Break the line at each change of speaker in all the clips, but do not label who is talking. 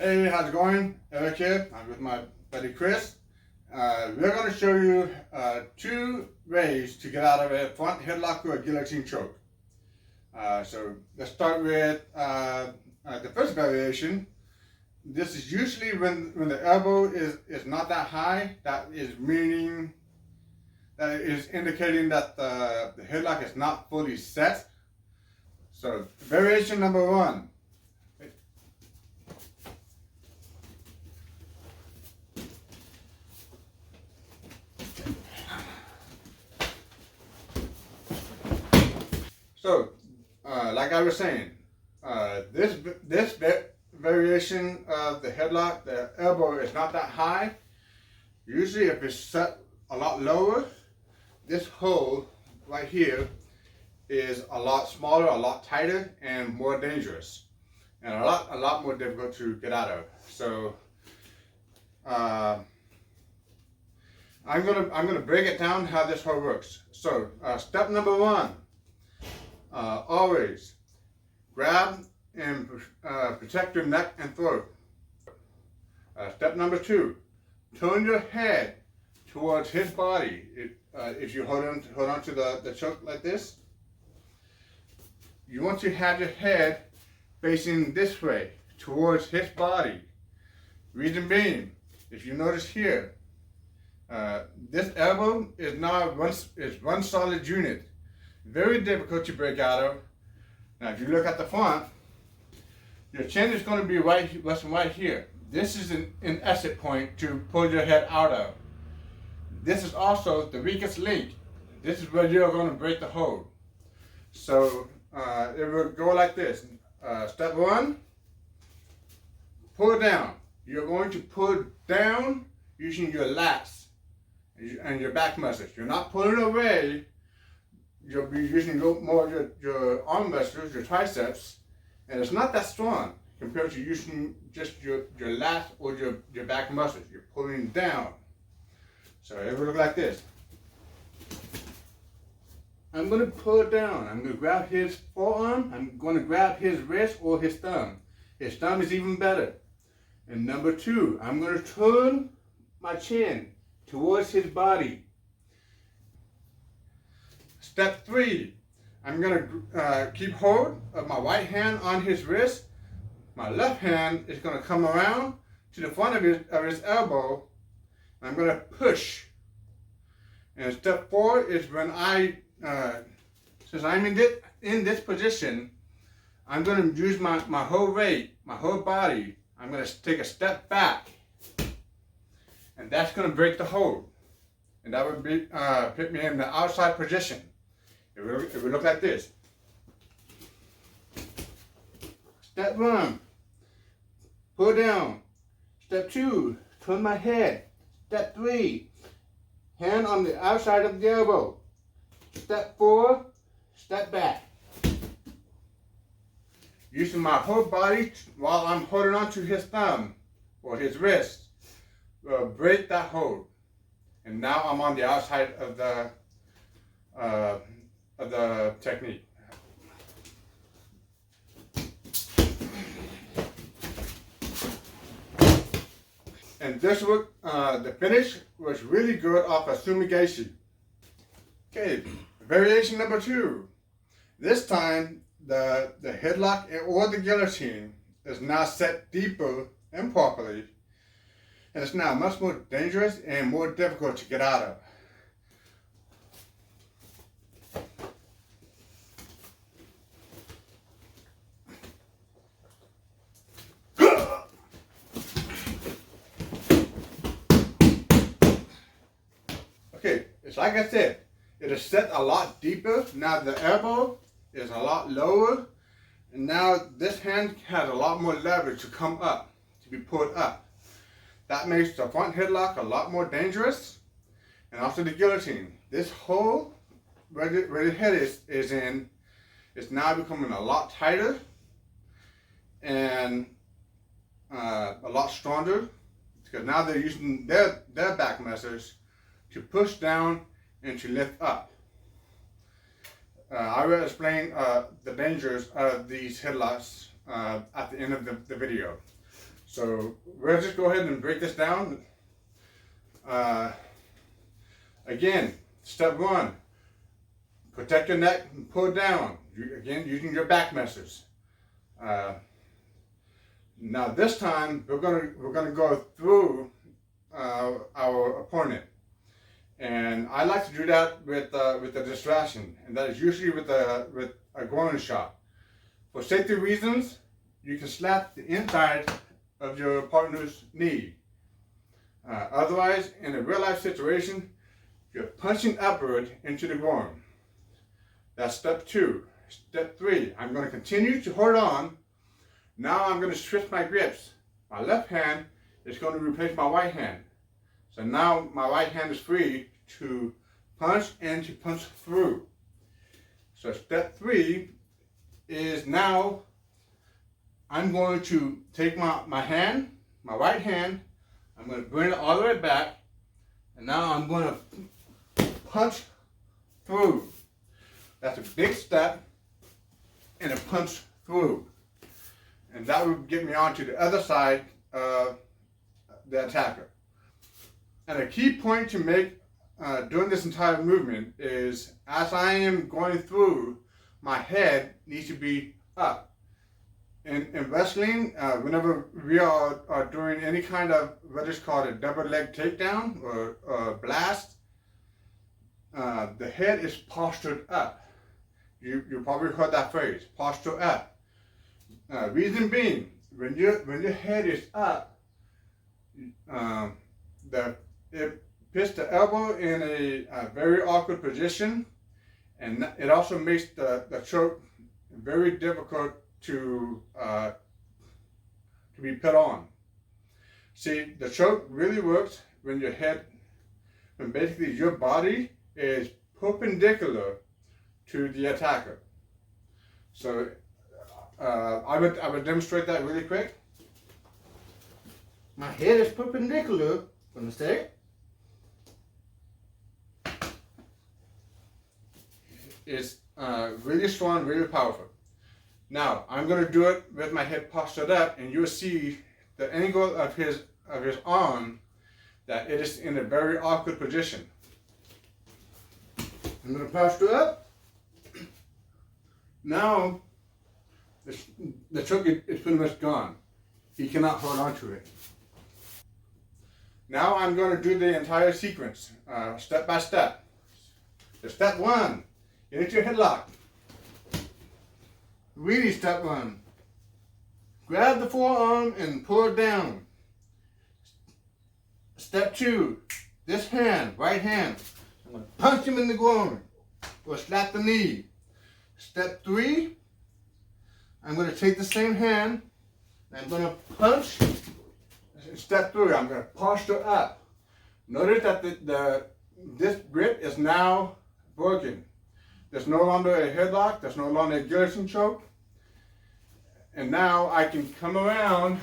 Hey, how's it going? Eric here. I'm with my buddy Chris. We're going to show you two ways to get out of a front headlock or a guillotine choke. So let's start with the first variation. This is usually when the elbow is not that high. That is meaning that it is indicating that the headlock is not fully set. So variation number one. So, like I was saying, this variation of the headlock, the elbow is not that high. Usually if it's set a lot lower, this hole right here is a lot smaller, a lot tighter, and more dangerous, and a lot more difficult to get out of. So, I'm gonna break it down how this hole works. So, step number one. Always grab and protect your neck and throat. Step number two, turn your head towards his body. If you hold on to the choke like this, you want to have your head facing this way towards his body. Reason being, if you notice here, this elbow is now one solid unit. Very difficult to break out of. Now, if you look at the front, your chin is going to be right here. This is an exit point to pull your head out of. This is also the weakest link. This is where you're going to break the hold. So it will go like this. Step one, pull down. You're going to pull down using your lats and your back muscles. You're not pulling away. You'll be using more your arm muscles, your triceps, and it's not that strong compared to using just your lats or your back muscles. You're pulling down. So it will look like this. I'm going to pull it down. I'm going to grab his forearm. I'm going to grab his wrist or his thumb. His thumb is even better. And number two, I'm going to turn my chin towards his body. Step three, I'm going to keep hold of my right hand on his wrist. My left hand is going to come around to the front of his elbow. I'm going to push. And step four is when since I'm in this position, I'm going to use my whole weight, my whole body. I'm going to take a step back. And that's going to break the hold. And that would be put me in the outside position. It will look like this. Step one, pull down. Step two, turn my head. Step three, hand on the outside of the elbow. Step four, step back. Using my whole body while I'm holding on to his thumb or his wrist, will break that hold. And now I'm on the outside of the technique. And this was, the finish was really good off of Sumigashi. Okay, variation number two. This time, the headlock or the guillotine is now set deeper and properly. And it's now much more dangerous and more difficult to get out of. Okay, it's like I said, it is set a lot deeper. Now the elbow is a lot lower, and now this hand has a lot more leverage to come up, to be pulled up. That makes the front headlock a lot more dangerous, and also the guillotine. This hole where the head is in is now becoming a lot tighter and a lot stronger, because now they're using their back muscles to push down and to lift up. I will explain the dangers of these headlocks at the end of the video. So we'll just go ahead and break this down. Again, step one, protect your neck and pull down. Again, using your back muscles. Now this time we're gonna go through our opponent, and I like to do that with a distraction, and that is usually with a groin shot. For safety reasons, you can slap the inside of your partner's knee. Otherwise, in a real life situation, you're punching upward into the groin. That's step two. Step three, I'm going to continue to hold on. Now I'm going to switch my grips. My left hand is going to replace my right hand. So now my right hand is free to punch and to punch through. So step three is now I'm going to take my right hand, I'm going to bring it all the way back, and now I'm going to punch through. That's a big step and a punch through. And that will get me onto the other side of the attacker. And a key point to make during this entire movement is, as I am going through, my head needs to be up. In wrestling, whenever we are doing any kind of what is called a double leg takedown or blast, the head is postured up. You probably heard that phrase, posture up. Reason being, when your head is up, it puts the elbow in a very awkward position, and it also makes the choke very difficult to be put on. See, the choke really works when basically your body is perpendicular to the attacker. So I would demonstrate that really quick. My head is perpendicular from the stick. It's really strong, really powerful. Now I'm going to do it with my head postured up, and you'll see the angle of his arm, that it is in a very awkward position. I'm going to posture up. Now the choke is pretty much gone. He cannot hold on to it. Now I'm going to do the entire sequence, step by step. So step one, get into your headlock. Really, step one, grab the forearm and pull it down. Step two, this hand, right hand, I'm going to punch him in the groin or slap the knee. Step three, I'm going to take the same hand and I'm going to punch. Step three, I'm going to posture up. Notice that this grip is now broken. There's no longer a headlock, there's no longer a guillotine choke. And now I can come around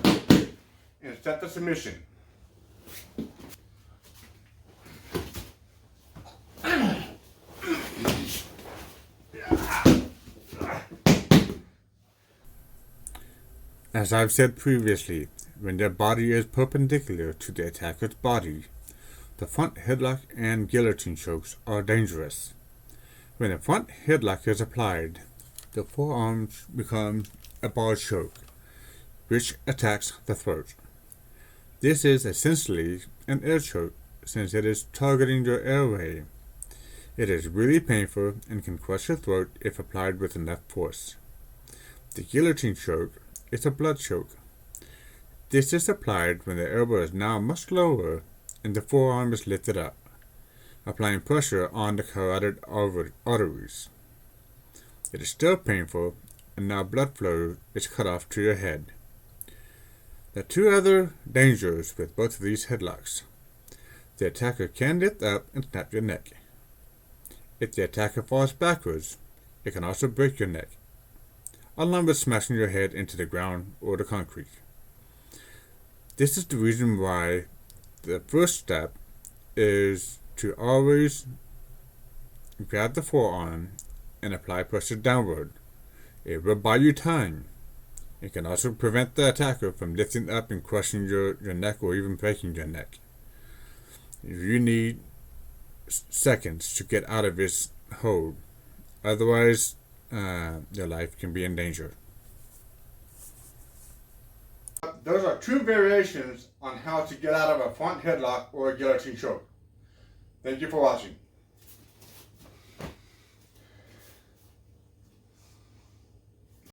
and set the submission.
As I've said previously, when their body is perpendicular to the attacker's body, the front headlock and guillotine chokes are dangerous. When a front headlock is applied, the forearms become a bar choke, which attacks the throat. This is essentially an air choke since it is targeting your airway. It is really painful and can crush your throat if applied with enough force. The guillotine choke is a blood choke. This is applied when the elbow is now much lower and the forearm is lifted up, applying pressure on the carotid arteries. It is still painful, and now blood flow is cut off to your head. The two other dangers with both of these headlocks: the attacker can lift up and snap your neck. If the attacker falls backwards, it can also break your neck, along with smashing your head into the ground or the concrete. This is the reason why the first step is to always grab the forearm and apply pressure downward, It will buy you time. It can also prevent the attacker from lifting up and crushing your neck or even breaking your neck. You need seconds to get out of his hold. Otherwise, your life can be in danger.
Those are two variations on how to get out of a front headlock or a guillotine choke. Thank you for watching.